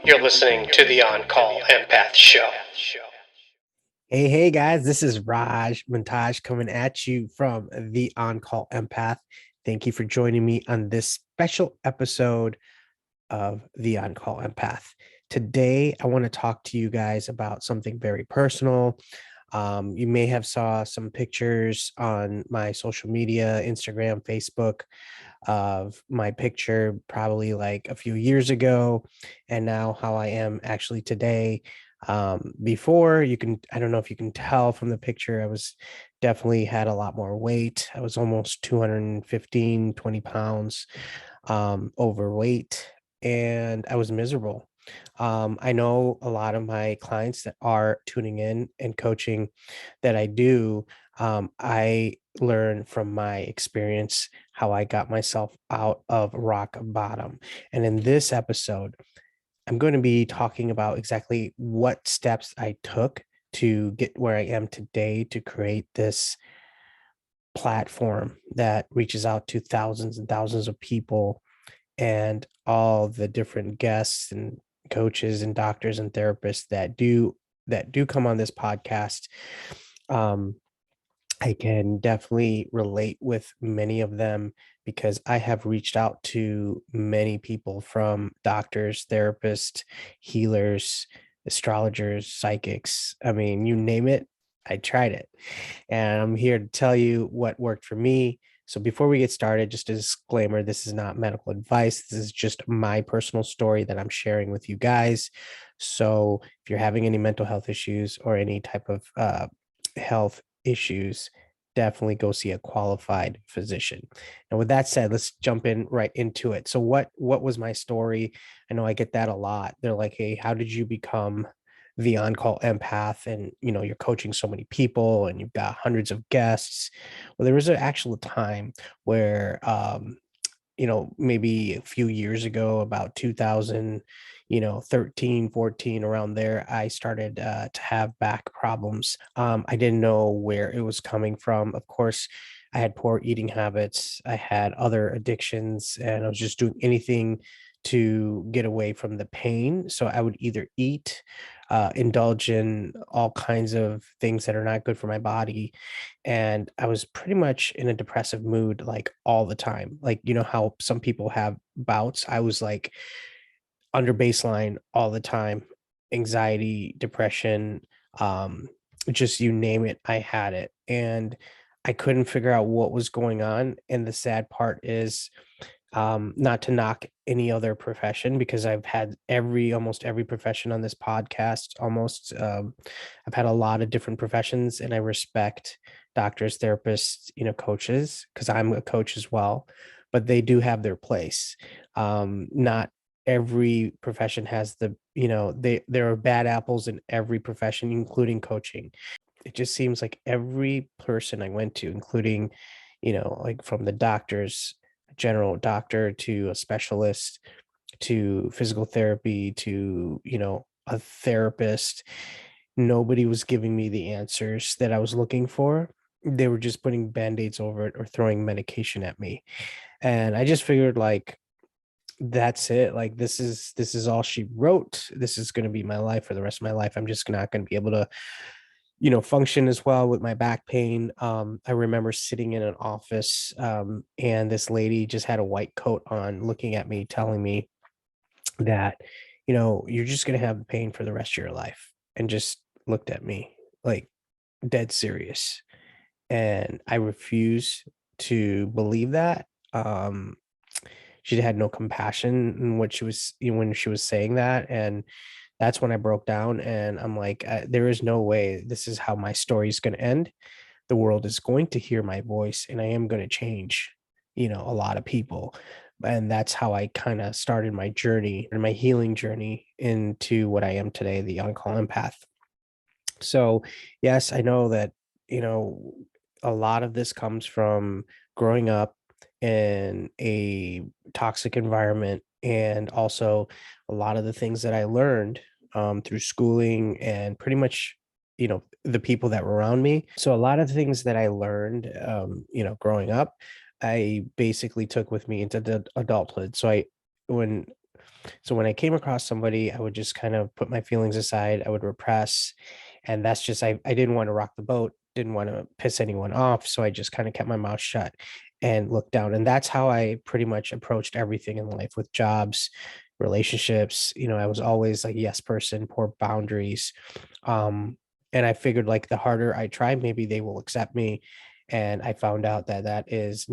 You're listening to the On Call Empath Show. Hey guys, this is Raj Montage coming at you from the On Call Empath. Thank you for joining me on this special episode of the On Call Empath. Today, I want to talk to you guys about something very personal. You may have saw some pictures on my social media, Instagram, Facebook, of my picture probably like a few years ago, and now how I am actually today. Before, I don't know if you can tell from the picture, I was definitely had a lot more weight. I was almost 215, 20 pounds overweight, and I was miserable. I know a lot of my clients that are tuning in and coaching that I do. I learn from my experience how I got myself out of rock bottom. And in this episode, I'm going to be talking about exactly what steps I took to get where I am today to create this platform that reaches out to thousands and thousands of people and all the different guests and coaches and doctors and therapists that do come on this podcast. um I can definitely relate with many of them because I have reached out to many people, from doctors, therapists, healers, astrologers, psychics. I mean, you name it, I tried it. And I'm here to tell you what worked for me. So before we get started, just a disclaimer, this is not medical advice. This is just my personal story that I'm sharing with you guys. So if you're having any mental health issues or any type of health issues, definitely go see a qualified physician. And with that said, let's jump in right into it. So what was my story? I know I get that a lot. They're like, "Hey, how did you become the on-call empath, and you're coaching so many people and you've got hundreds of guests?" Well, there was an actual time where maybe a few years ago, about 2000, 13, 14, around there, I started to have back problems. I didn't know where it was coming from. Of course, I had poor eating habits, I had other addictions, and I was just doing anything to get away from the pain. So I would either eat, indulge in all kinds of things that are not good for my body, and I was pretty much in a depressive mood like all the time. Like, how some people have bouts. I was like under baseline all the time. Anxiety, depression, um, just you name it, I had it. And I couldn't figure out what was going on. And the sad part is, not to knock any other profession, because I've had almost every profession on this podcast. Almost, I've had a lot of different professions, and I respect doctors, therapists, coaches, because I'm a coach as well. But they do have their place. Not every profession has there are bad apples in every profession, including coaching. It just seems like every person I went to, including, like from the doctors, general doctor, to a specialist, to physical therapy, to, a therapist, nobody was giving me the answers that I was looking for. They were just putting band-aids over it or throwing medication at me. And I just figured, like, that's it. Like, this is all she wrote. This is going to be my life for the rest of my life. I'm just not going to be able to function as well with my back pain. I remember sitting in an office, and this lady just had a white coat on, looking at me, telling me that, you're just going to have the pain for the rest of your life, and just looked at me like dead serious. And I refuse to believe that. She had no compassion in what she was, when she was saying that. And that's when I broke down, and I'm like, there is no way this is how my story is going to end. The world is going to hear my voice, and I am going to change, a lot of people. And that's how I kind of started my journey, and my healing journey, into what I am today, the on-call empath. So, yes, I know that, you know, a lot of this comes from growing up in a toxic environment, and also a lot of the things that I learned through schooling, and pretty much, the people that were around me. So, a lot of things that I learned, growing up, I basically took with me into the adulthood. So, when So when I came across somebody, I would just kind of put my feelings aside, I would repress. And that's just, I didn't want to rock the boat, didn't want to piss anyone off. So I just kind of kept my mouth shut and looked down. And that's how I pretty much approached everything in life with jobs, relationships. I was always like, yes person, poor boundaries. Um, and I figured like the harder I try, maybe they will accept me. And I found out that that is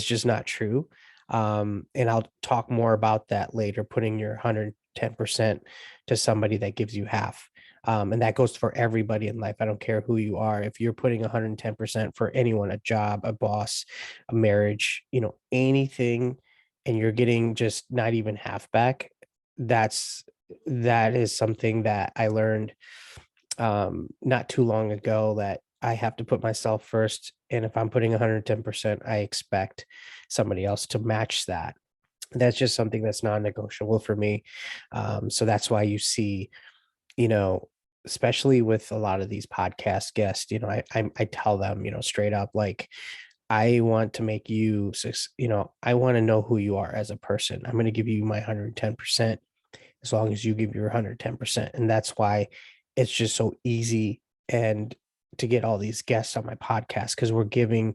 just not true. And I'll talk more about that later, putting your 110% to somebody that gives you half. And that goes for everybody in life. I don't care who you are. If you're putting 110% for anyone, a job, a boss, a marriage, anything, and you're getting just not even half back, that's that is something that I learned not too long ago, that I have to put myself first. And if I'm putting 110%, I expect somebody else to match that. That's just something that's non-negotiable for me. So that's why you see, you know, especially with a lot of these podcast guests, I tell them, straight up, like, I want to make you, I want to know who you are as a person. I'm going to give you my 110% as long as you give your 110%. And that's why it's just so easy and to get all these guests on my podcast, because we're giving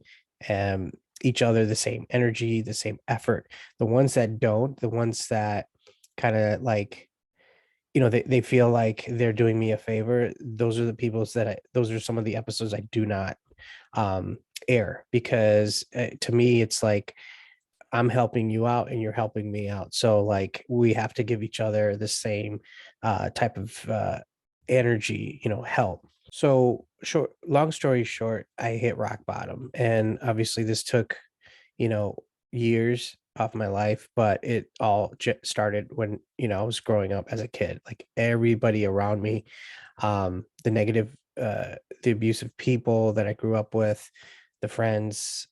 um each other the same energy, the same effort. The ones that don't, the ones that kind of like, they feel like they're doing me a favor, those are the people's that those are some of the episodes I do not um air, because to me it's like I'm helping you out and you're helping me out. So like we have to give each other the same type of energy, help. So long story short, I hit rock bottom. And obviously this took, you know, years off my life, but it all started when, I was growing up as a kid. Like everybody around me, the negative, the abusive people that I grew up with, the friends,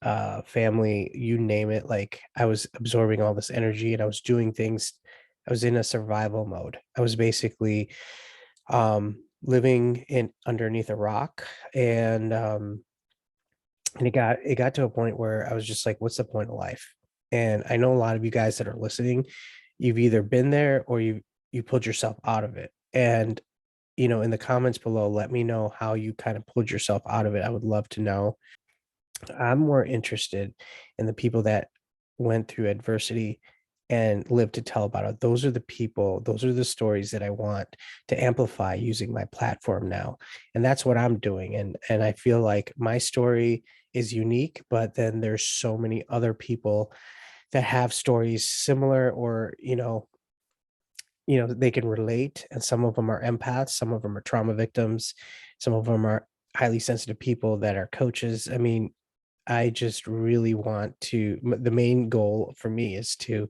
family, you name it. Like I was absorbing all this energy and I was doing things. I was in a survival mode. I was basically living in underneath a rock, and it got to a point where I was just like, what's the point of life? And I know a lot of you guys that are listening, you've either been there or you pulled yourself out of it. And in the comments below, let me know how you kind of pulled yourself out of it. I would love to know. I'm more interested in the people that went through adversity and lived to tell about it. Those are the people, those are the stories that I want to amplify using my platform now. And that's what I'm doing. And I feel like my story is unique, but then there's so many other people that have stories similar, or they can relate, and some of them are empaths, some of them are trauma victims, some of them are highly sensitive people that are coaches. I mean, I just really want to, the main goal for me is to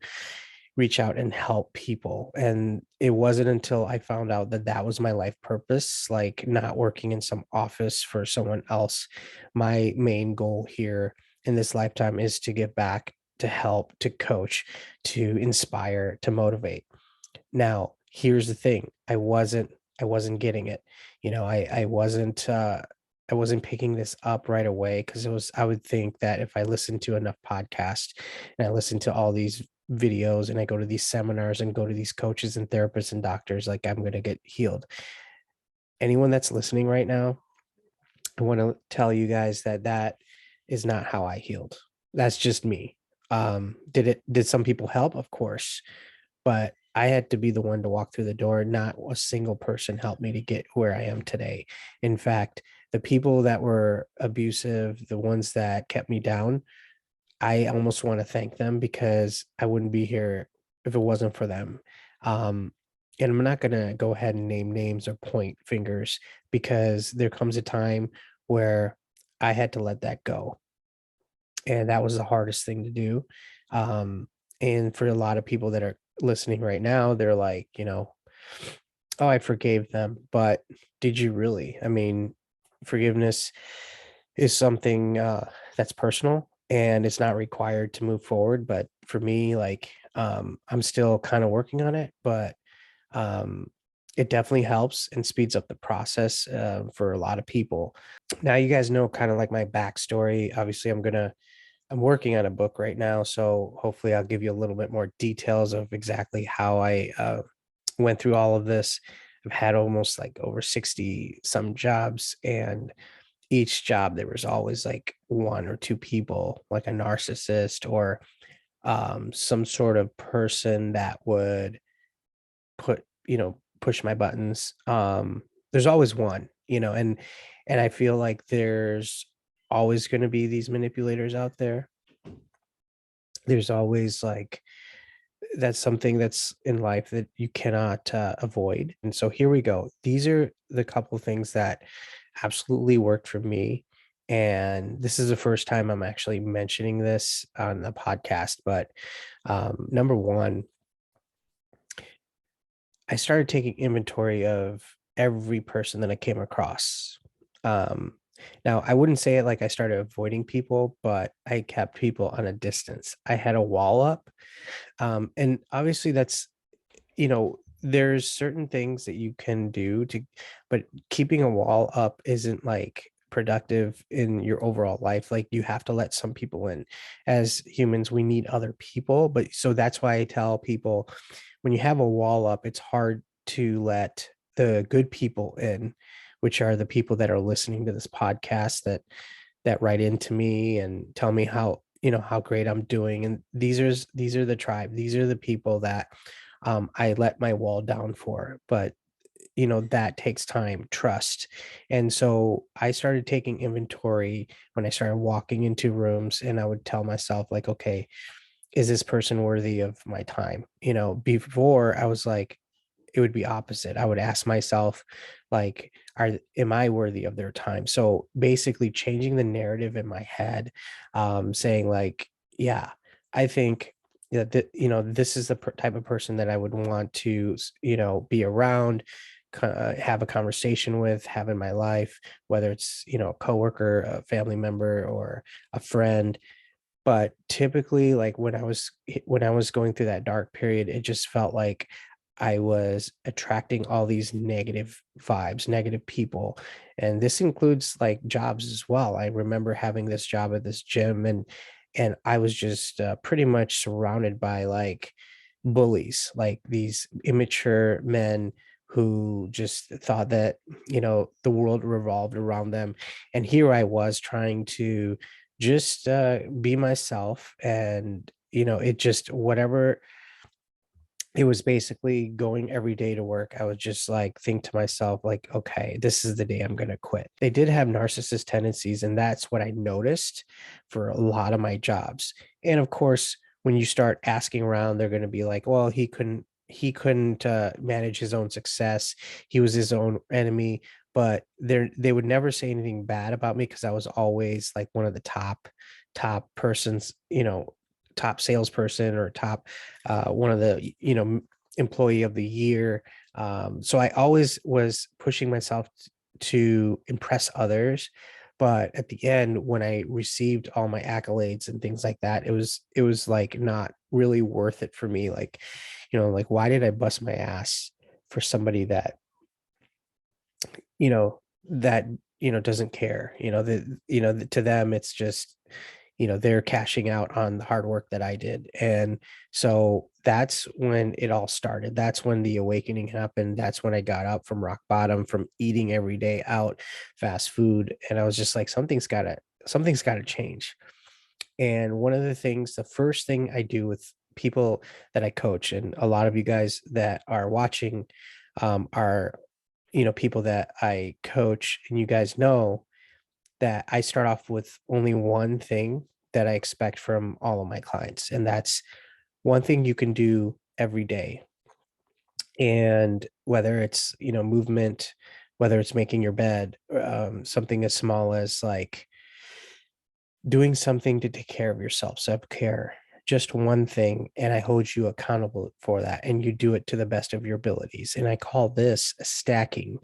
reach out and help people. And it wasn't until I found out that that was my life purpose, like not working in some office for someone else. My main goal here in this lifetime is to give back, to help, to coach, to inspire, to motivate. Now, here's the thing. I wasn't getting it. I wasn't picking this up right away, because I would think that if I listened to enough podcasts and I listen to all these videos and I go to these seminars and go to these coaches and therapists and doctors, like I'm going to get healed. Anyone that's listening right now, I want to tell you guys that that is not how I healed. That's just me. Did some people help? Of course, but I had to be the one to walk through the door. Not a single person helped me to get where I am today. In fact, the people that were abusive, the ones that kept me down, I almost want to thank them, because I wouldn't be here if it wasn't for them. Um, and I'm not going to go ahead and name names or point fingers, because there comes a time where I had to let that go. And that was the hardest thing to do. Um, and for a lot of people that are listening right now, they're like, oh, I forgave them. But did you really? I mean, forgiveness is something that's personal and it's not required to move forward. But for me, like, I'm still kind of working on it, but um, it definitely helps and speeds up the process for a lot of people. Now, you guys know kind of like my backstory. Obviously, I'm gonna I'm working on a book right now, so hopefully I'll give you a little bit more details of exactly how I went through all of this. I've had almost like over 60 some jobs, and each job there was always like one or two people, like a narcissist or some sort of person that would push my buttons. There's always one, and I feel like there's always going to be these manipulators out there. There's always like that's something that's in life that you cannot avoid. And so here we go. These are the couple things that absolutely worked for me. And this is the first time I'm actually mentioning this on the podcast. But number one, I started taking inventory of every person that I came across. Um, Now, I wouldn't say it like I started avoiding people, but I kept people on a distance. I had a wall up. And obviously, there's certain things that you can do but keeping a wall up isn't like productive in your overall life. Like you have to let some people in. As humans, we need other people. But so that's why I tell people when you have a wall up, it's hard to let the good people in, which are the people that are listening to this podcast that write into me and tell me how great I'm doing. And these are the tribe. These are the people that I let my wall down for. But that takes time, trust. And so I started taking inventory when I started walking into rooms, and I would tell myself like, okay, is this person worthy of my time? Before I was like, it would be opposite. I would ask myself, like, am I worthy of their time? So basically changing the narrative in my head, saying like, yeah, I think that this is the type of person that I would want to be around, have a conversation with, have in my life, whether it's a coworker, a family member, or a friend. But typically, like when I was going through that dark period, it just felt like I was attracting all these negative vibes, negative people. And this includes like jobs as well. I remember having this job at this gym, and I was just pretty much surrounded by like bullies, like these immature men who just thought that the world revolved around them. And here I was trying to just be myself, and it just whatever. It was basically going every day to work. I would just like think to myself like, okay, this is the day I'm going to quit. They did have narcissist tendencies, and that's what I noticed for a lot of my jobs. And of course, when you start asking around, they're going to be like, well, he couldn't manage his own success. He was his own enemy. But they would never say anything bad about me because I was always like one of the top persons, top salesperson or top one of the employee of the year. So I always was pushing myself to impress others. But at the end, when I received all my accolades and things like that, it was like not really worth it for me. Like, like why did I bust my ass for somebody you know that doesn't care? To them it's just they're cashing out on the hard work that I did. And so that's when it all started. That's when the awakening happened. That's when I got up from rock bottom, from eating every day out, fast food. And I was just like, something's gotta change. And one of the first thing I do with people that I coach, and a lot of you guys that are watching are people that I coach, and you guys know that I start off with only one thing that I expect from all of my clients, and that's one thing you can do every day. And whether it's, movement, whether it's making your bed, something as small as like doing something to take care of yourself, self-care, just one thing, and I hold you accountable for that, and you do it to the best of your abilities. And I call this stacking.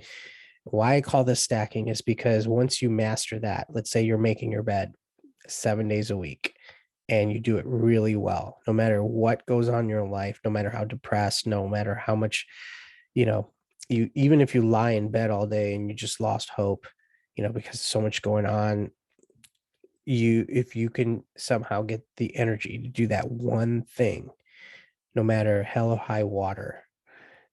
Why I call this stacking is because once you master that, let's say you're making your bed 7 days a week and you do it really well, no matter what goes on in your life, no matter how depressed, no matter how much, you know, even if you lie in bed all day and you just lost hope, because so much going on, if you can somehow get the energy to do that one thing, no matter hell or high water,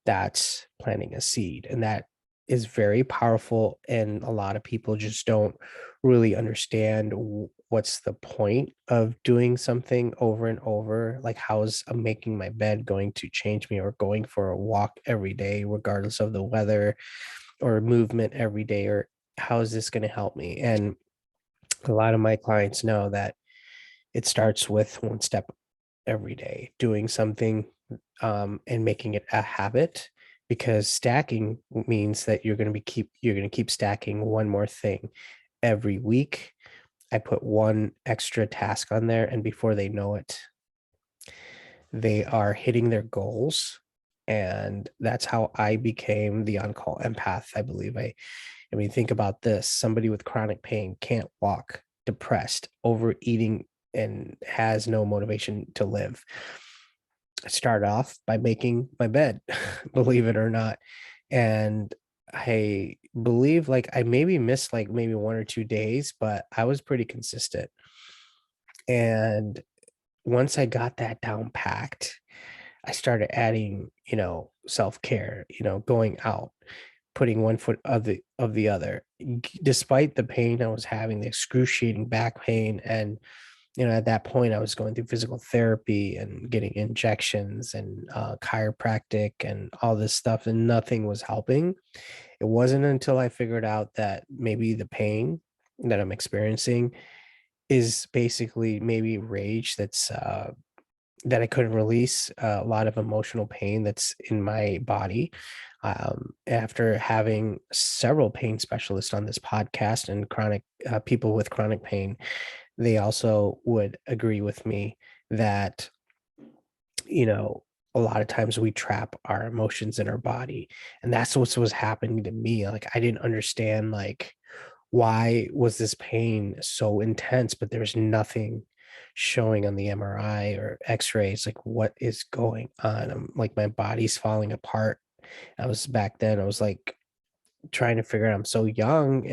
that's planting a seed. And that is very powerful. And a lot of people just don't really understand what's the point of doing something over and over. Like, how is making my bed going to change me, or going for a walk every day, regardless of the weather, or movement every day, or how is this going to help me? And a lot of my clients know that it starts with one step every day, doing something, and making it a habit, because stacking means that you're going to keep stacking one more thing every week. I put one extra task on there, and before they know it, they are hitting their goals. And that's how I became the on-call empath. I believe I mean, think about this. Somebody with chronic pain can't walk, depressed, overeating, and has no motivation to live. I start off by making my bed, believe it or not. And I believe, like, I maybe missed like maybe 1 or 2 days, but I was pretty consistent. And once I got that down packed, I started adding, self-care, going out, putting one foot of the other. Despite the pain I was having, the excruciating back pain, and at that point I was going through physical therapy and getting injections and chiropractic and all this stuff, and nothing was helping. It wasn't until I figured out that maybe the pain that I'm experiencing is basically maybe rage that I couldn't release, a lot of emotional pain that's in my body. After having several pain specialists on this podcast, and chronic people with chronic pain, they also would agree with me that, you know, a lot of times we trap our emotions in our body. And that's what was happening to me. Like, I didn't understand, like, why was this pain so intense, but there's nothing showing on the MRI or x-rays. Like, what is going on? I'm like, my body's falling apart. I was back then, I was like trying to figure out, I'm so young,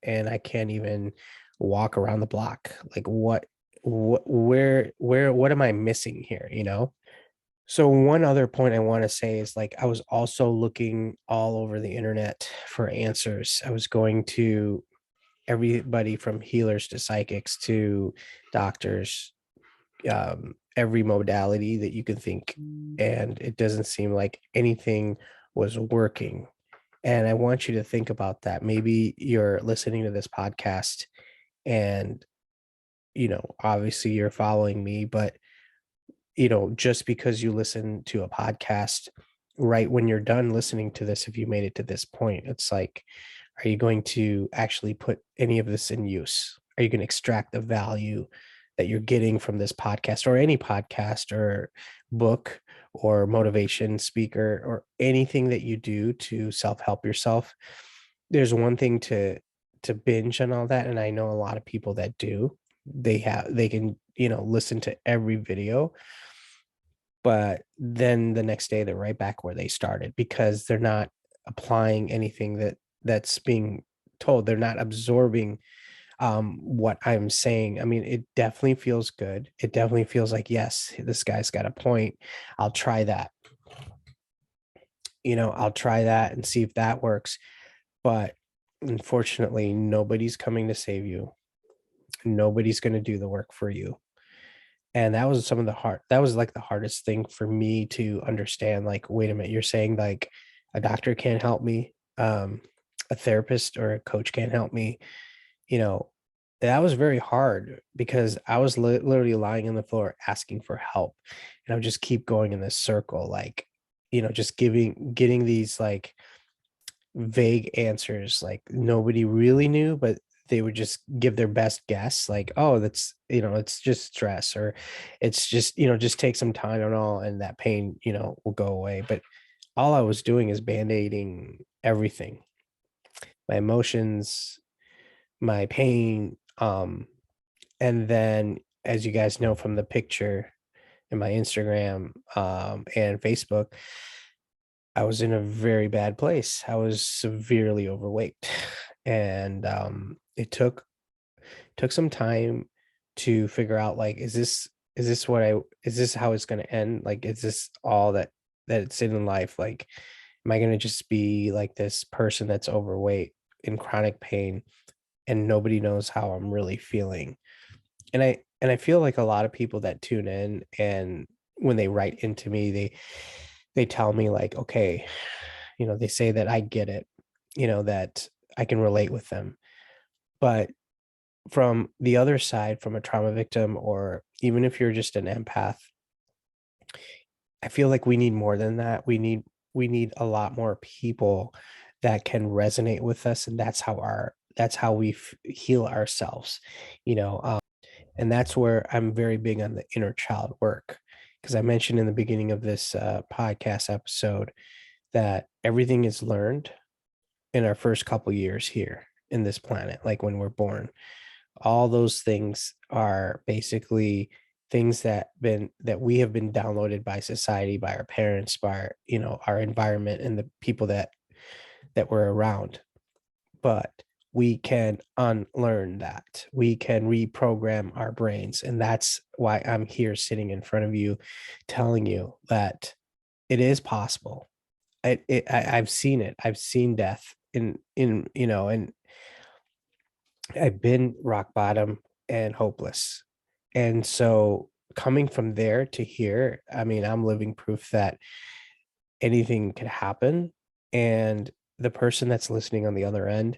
and I can't even walk around the block. Like, what am I missing here? So one other point I want to say is, like, I was also looking all over the internet for answers. I was going to everybody from healers to psychics to doctors, every modality that you can think, and it doesn't seem like anything was working. And I want you to think about that. Maybe you're listening to this podcast, and obviously you're following me, but just because you listen to a podcast, right when you're done listening to this, if you made it to this point, it's like, are you going to actually put any of this in use? Are you going to extract the value that you're getting from this podcast, or any podcast or book or motivation speaker, or anything that you do to self-help yourself? There's one thing to binge and all that, and I know a lot of people that do. They can, listen to every video, but then the next day they're right back where they started, because they're not applying anything that's being told. They're not absorbing what I'm saying. I mean, it definitely feels good. It definitely feels like, yes, this guy's got a point. I'll try that. I'll try that and see if that works. But unfortunately, nobody's coming to save you. Nobody's going to do the work for you. And that was like the hardest thing for me to understand. Like, wait a minute, you're saying, like, a doctor can't help me, a therapist or a coach can't help me. you know that was very hard, because I was literally lying on the floor asking for help, and I would just keep going in this circle, like, just getting these, like, vague answers. Like, nobody really knew, but they would just give their best guess, like, oh, that's, it's just stress, or it's just, just take some time and all, and that pain, will go away. But all I was doing is band-aiding everything: my emotions, my pain. And then, as you guys know from the picture in my Instagram, and Facebook, I was in a very bad place. I was severely overweight. And it took some time. to figure out, like, is this how it's going to end? Like, is this all that it's in life? Like, am I going to just be like this person that's overweight in chronic pain and nobody knows how I'm really feeling? And I feel like a lot of people that tune in, and when they write into me, they tell me like, okay, they say that I get it, that I can relate with them. But from the other side, from a trauma victim, or even if you're just an empath, I feel like we need more than that. We need a lot more people that can resonate with us, and that's how we heal oursels, you know. And that's where I'm very big on the inner child work, because I mentioned in the beginning of this podcast episode that everything is learned in our first couple years here in this planet, like when we're born. All those things are basically things that we have been downloaded by society, by our parents, by our environment, and the people that we're around. But we can unlearn that. We can reprogram our brains. And that's why I'm here sitting in front of you telling you that it is possible. I've seen it. I've seen death and I've been rock bottom and hopeless. And so coming from there to here, I mean, I'm living proof that anything could happen. And the person that's listening on the other end,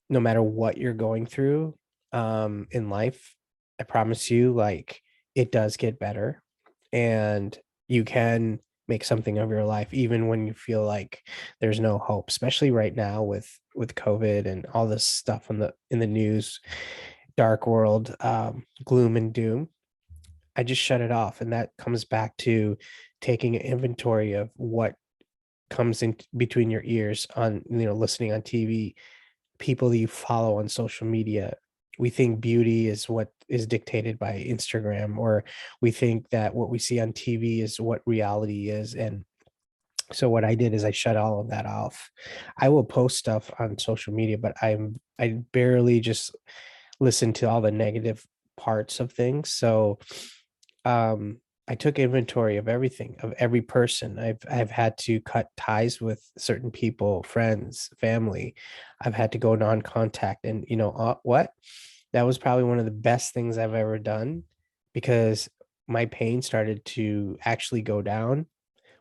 no matter what you're going through in life, I promise you, like, it does get better, and you can make something of your life even when you feel like there's no hope, especially right now with COVID and all this stuff in the news, dark world, gloom and doom. I just shut it off, and that comes back to taking an inventory of what comes in between your ears, on listening on TV, people that you follow on social media. We think beauty is what is dictated by Instagram, or we think that what we see on TV is what reality is. And so what I did is I shut all of that off. I will post stuff on social media, but I barely just listen to all the negative parts of things. So I took inventory of everything, of every person. I've had to cut ties with certain people, friends, family. I've had to go non-contact, and what? That was probably one of the best things I've ever done, because my pain started to actually go down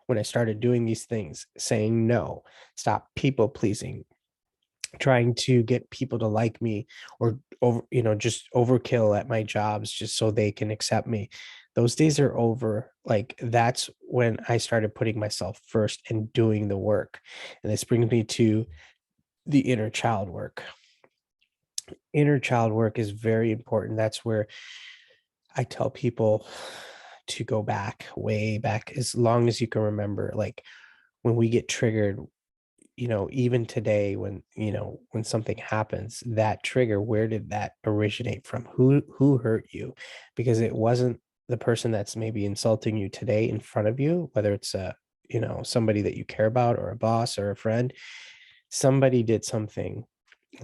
when I started doing these things, saying no, stop people pleasing, trying to get people to like me, or just overkill at my jobs just so they can accept me. Those days are over. Like, that's when I started putting myself first and doing the work. And this brings me to the inner child work. Inner child work is very important. That's where I tell people to go back, way back, as long as you can remember. Like, when we get triggered, even today, when something happens, that trigger, where did that originate from? Who hurt you? Because it wasn't the person that's maybe insulting you today in front of you, whether it's somebody that you care about, or a boss, or a friend. Somebody did something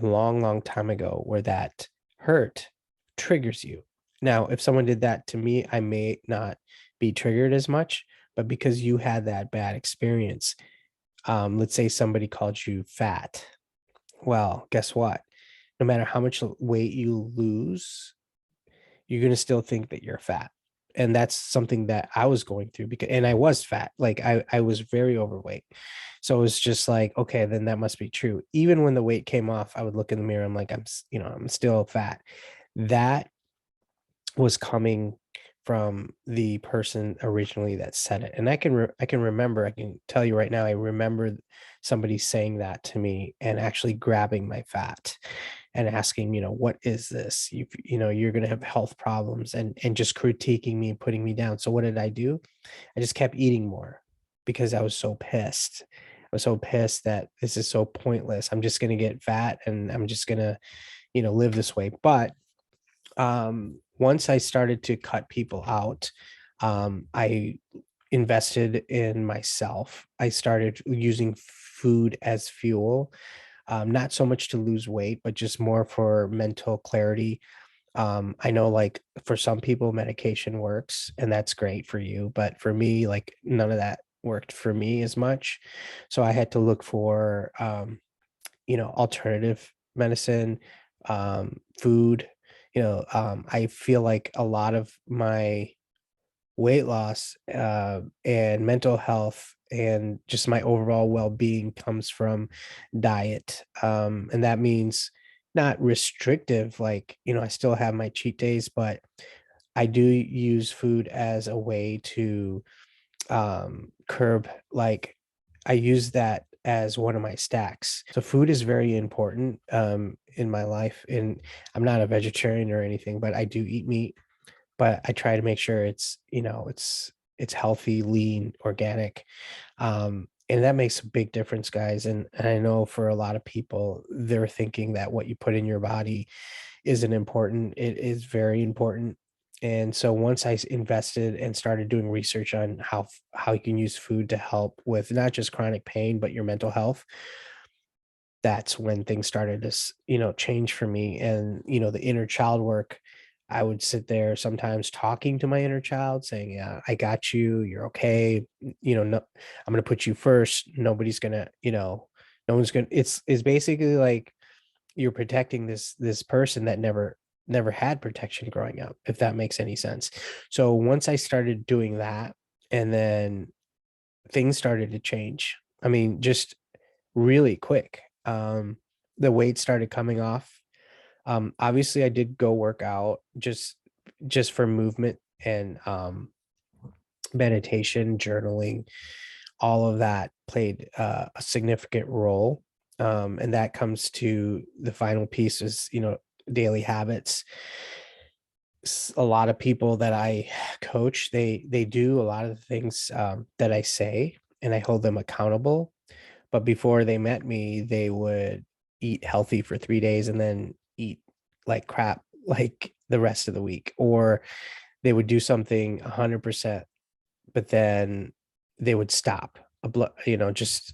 long, long time ago where that hurt triggers you. Now, if someone did that to me, I may not be triggered as much, but because you had that bad experience, let's say somebody called you fat. Well, guess what? No matter how much weight you lose, you're going to still think that you're fat. And that's something that I was going through, and I was fat. Like, I was very overweight. So it was just like, okay, then that must be true. Even when the weight came off, I would look in the mirror. I'm like, I'm still fat. That was coming from the person originally that said it. And I can remember, I can tell you right now, I remember somebody saying that to me and actually grabbing my fat and asking, what is this? You're going to have health problems, and just critiquing me and putting me down. So what did I do? I just kept eating more, because I was so pissed. I was so pissed that this is so pointless. I'm just going to get fat, and I'm just going to, live this way. But once I started to cut people out, I invested in myself. I started using food as fuel, not so much to lose weight, but just more for mental clarity. I know like for some people medication works and that's great for you, but for me, like none of that worked for me as much. So I had to look for alternative medicine, food. I feel like a lot of my weight loss, and mental health and just my overall well-being comes from diet. And that means not restrictive, like, I still have my cheat days, but I do use food as a way to curb, like, I use that as one of my stacks. So food is very important in my life. And I'm not a vegetarian or anything, but I do eat meat, but I try to make sure it's healthy, lean, organic. And that makes a big difference, guys. And I know for a lot of people, they're thinking that what you put in your body isn't important. It is very important. And so once invested and started doing research on how you can use food to help with not just chronic pain, but your mental health, that's when things started to change for me. And the inner child work, I would sit there sometimes talking to my inner child saying, yeah, I got you, you're okay. No, I'm going to put you first. Nobody's going to, no one's going to, it's basically like you're protecting this person that never had protection growing up, if that makes any sense. So once I started doing that, and then things started to change, I mean, just really quick. The weight started coming off. Obviously I did go work out just for movement and meditation, journaling, all of that played a significant role. And that comes to the final piece is, daily habits. A lot of people that I coach, they do a lot of the things that I say, and I hold them accountable. But before they met me, they would eat healthy for 3 days and then eat like crap like the rest of the week, or they would do something 100%, but then they would stop just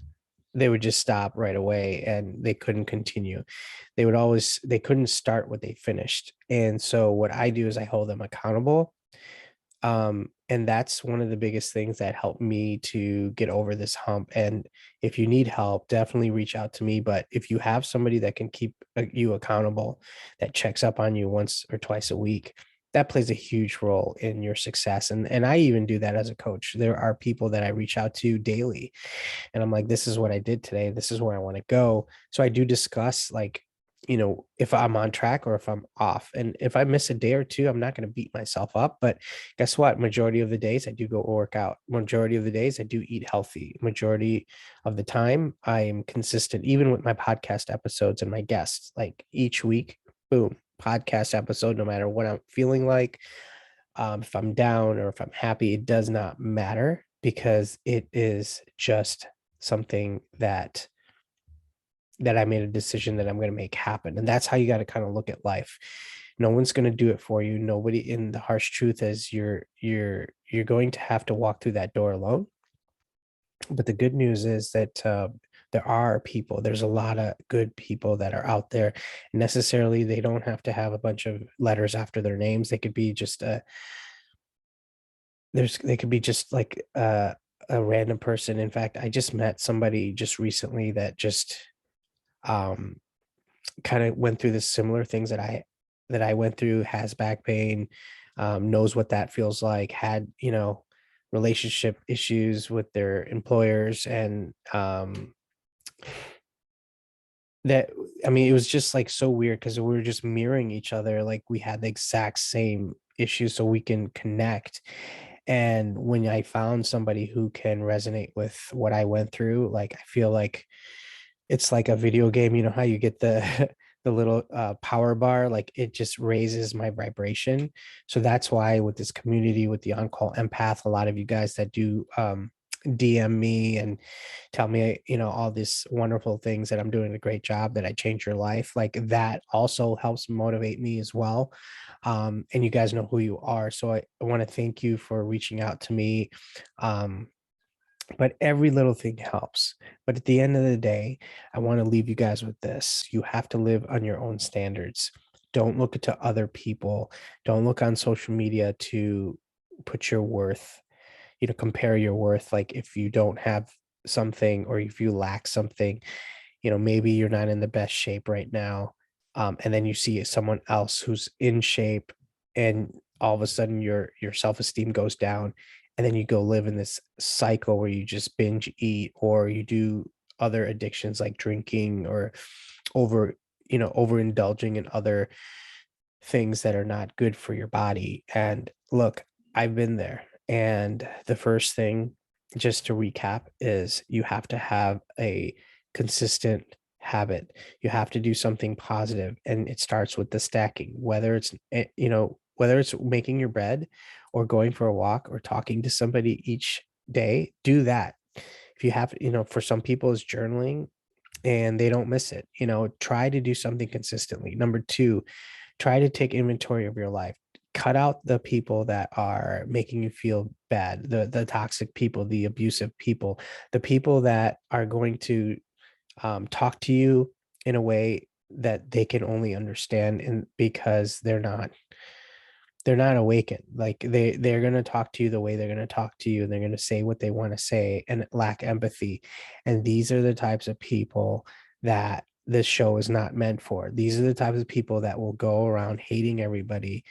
they would just stop right away and they couldn't continue. They couldn't start what they finished. And so what I do is I hold them accountable. And that's one of the biggest things that helped me to get over this hump. And if you need help, definitely reach out to me. But if you have somebody that can keep you accountable, that checks up on you once or twice a week, that plays a huge role in your success. And I even do that as a coach. There are people that I reach out to daily, and I'm like, this is what I did today. This is where I want to go. So I do discuss, like, if I'm on track or if I'm off. And if I miss a day or two, I'm not going to beat myself up. But guess what? Majority of the days I do go work out. Majority of the days I do eat healthy. Majority of the time I am consistent, even with my podcast episodes and my guests. Like each week, boom, podcast episode, no matter what I'm feeling like. If I'm down or if I'm happy, it does not matter, because it is just something that I made a decision that I'm going to make happen. And that's how you got to kind of look at life. No one's going to do it for you. Nobody. In the harsh truth is you're going to have to walk through that door alone. But the good news is that there's a lot of good people that are out there. And necessarily, they don't have to have a bunch of letters after their names. They could be just they could be just like a random person. In fact, I just met somebody just recently that just um kind of went through the similar things that I went through, has back pain, knows what that feels like, had, relationship issues with their employers. And that, I mean, it was just like so weird because we were just mirroring each other. Like we had the exact same issues, so we can connect. And when I found somebody who can resonate with what I went through, like I feel like it's like a video game. You know how you get the the little power bar, like it just raises my vibration. So that's why with this community, with the on-call empath, a lot of you guys that do DM me and tell me, all these wonderful things, that I'm doing a great job, that I changed your life, like that also helps motivate me as well. And you guys know who you are. So I want to thank you for reaching out to me. Um, but every little thing helps. But at the end of the day, I want to leave you guys with this. You have to live on your own standards. Don't look to other people. Don't look on social media to put your worth, compare your worth. Like if you don't have something or if you lack something, maybe you're not in the best shape right now. And then you see someone else who's in shape, and all of a sudden your self-esteem goes down, and then you go live in this cycle where you just binge eat, or you do other addictions like drinking, or over overindulging in other things that are not good for your body. And look, I've been there. And the first thing, just to recap, is you have to have a consistent habit. You have to do something positive, and it starts with the stacking, whether it's whether it's making your bed or going for a walk or talking to somebody each day. Do that. If you have, for some people it's journaling, and they don't miss it. Try to do something consistently. Number two, try to take inventory of your life. Cut out the people that are making you feel bad, the toxic people, the abusive people, the people that are going to talk to you in a way that they can only understand, and because they're not awakened. Like they're going to talk to you the way they're going to talk to you, and they're going to say what they want to say and lack empathy. And these are the types of people that this show is not meant for. These are the types of people that will go around hating everybody,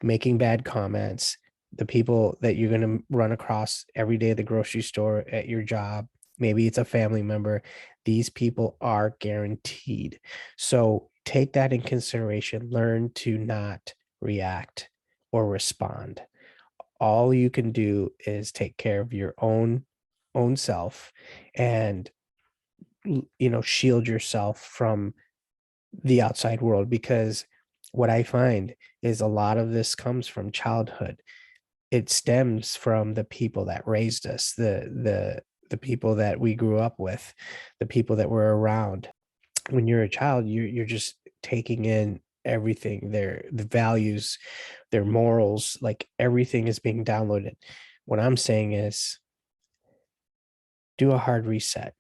making bad comments, the people that you're going to run across every day at the grocery store, at your job. Maybe it's a family member. These people are guaranteed. So take that in consideration. Learn to not react or respond. All you can do is take care of your own self, and shield yourself from the outside world, because what I find is a lot of this comes from childhood. It stems from the people that raised us, the people that we grew up with, the people that were around. When you're a child, you're just taking in everything, the values, their morals, like everything is being downloaded. What I'm saying is, do a hard reset.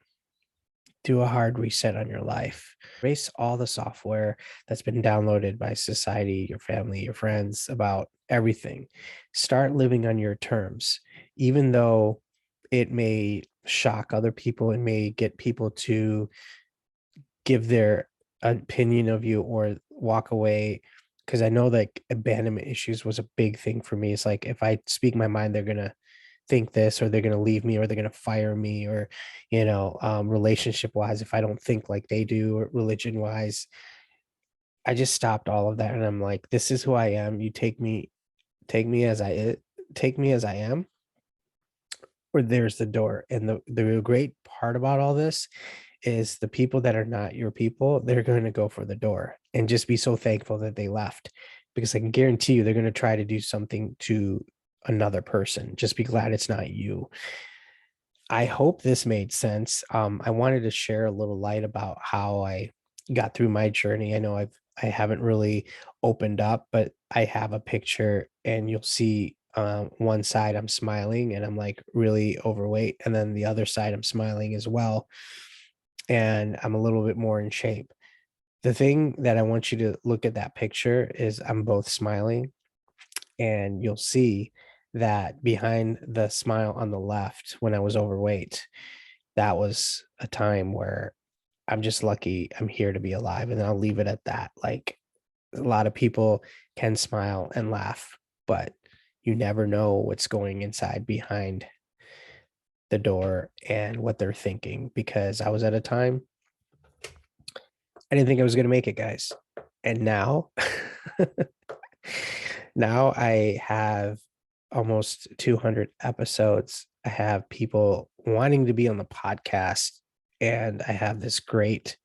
Do a hard reset on your life. Erase all the software that's been downloaded by society, your family, your friends, about everything. Start living on your terms, even though it may shock other people. It may get people to give their opinion of you or walk away. Because I know like abandonment issues was a big thing for me. It's like, if I speak my mind, they're gonna think this, or they're going to leave me, or they're going to fire me, or relationship wise, if I don't think like they do, or religion wise. I just stopped all of that, and I'm like, this is who I am. You take me as I am, or there's the door. And the great part about all this is, the people that are not your people, they're going to go for the door, and just be so thankful that they left, because I can guarantee you they're going to try to do something to another person. Just be glad it's not you. I hope this made sense. I wanted to share a little light about how I got through my journey. I haven't really opened up, but I have a picture, and you'll see one side I'm smiling and I'm like really overweight, and then the other side I'm smiling as well, and I'm a little bit more in shape. The thing that I want you to look at that picture is, I'm both smiling, and you'll see that behind the smile on the left, when I was overweight, that was a time where I'm just lucky I'm here to be alive. And I'll leave it at that. Like, a lot of people can smile and laugh, but you never know what's going inside behind the door and what they're thinking, because I was at a time I didn't think I was going to make it, guys. And now, now I have almost 200 episodes. I have people wanting to be on the podcast, and I have this great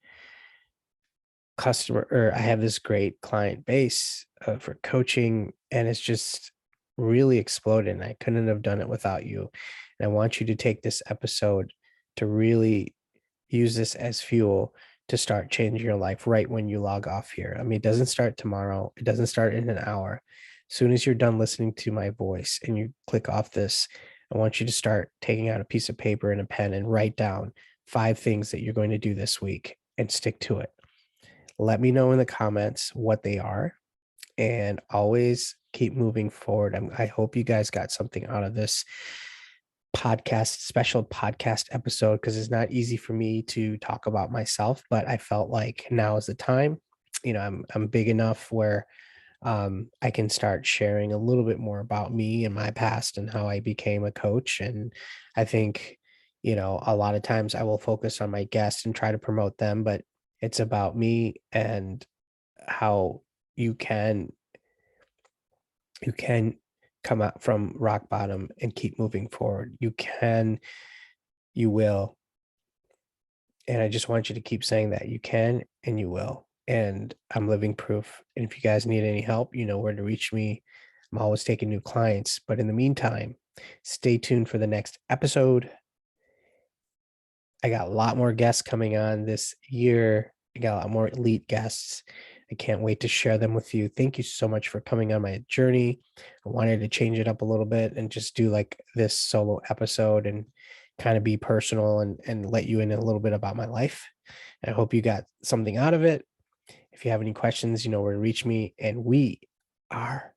I have this great client base for coaching, and it's just really exploded. And I couldn't have done it without you. And I want you to take this episode to really use this as fuel to start changing your life right when you log off here. I mean, it doesn't start tomorrow. It doesn't start in an hour. As soon as you're done listening to my voice and you click off this, I want you to start taking out a piece of paper and a pen and write down 5 things that you're going to do this week, and stick to it. Let me know in the comments what they are, and always keep moving forward. I hope you guys got something out of this special podcast episode, because it's not easy for me to talk about myself, but I felt like now is the time. I'm big enough where I can start sharing a little bit more about me and my past and how I became a coach. And I think, a lot of times I will focus on my guests and try to promote them, but it's about me and how you can you can come out from rock bottom and keep moving forward. You will. And I just want you to keep saying that you can and you will. And I'm living proof. And if you guys need any help, you know where to reach me. I'm always taking new clients. But in the meantime, stay tuned for the next episode. I got a lot more guests coming on this year. I got a lot more elite guests. I can't wait to share them with you. Thank you so much for coming on my journey. I wanted to change it up a little bit and just do like this solo episode and kind of be personal and let you in a little bit about my life. I hope you got something out of it. If you have any questions, you know where to reach me. And we are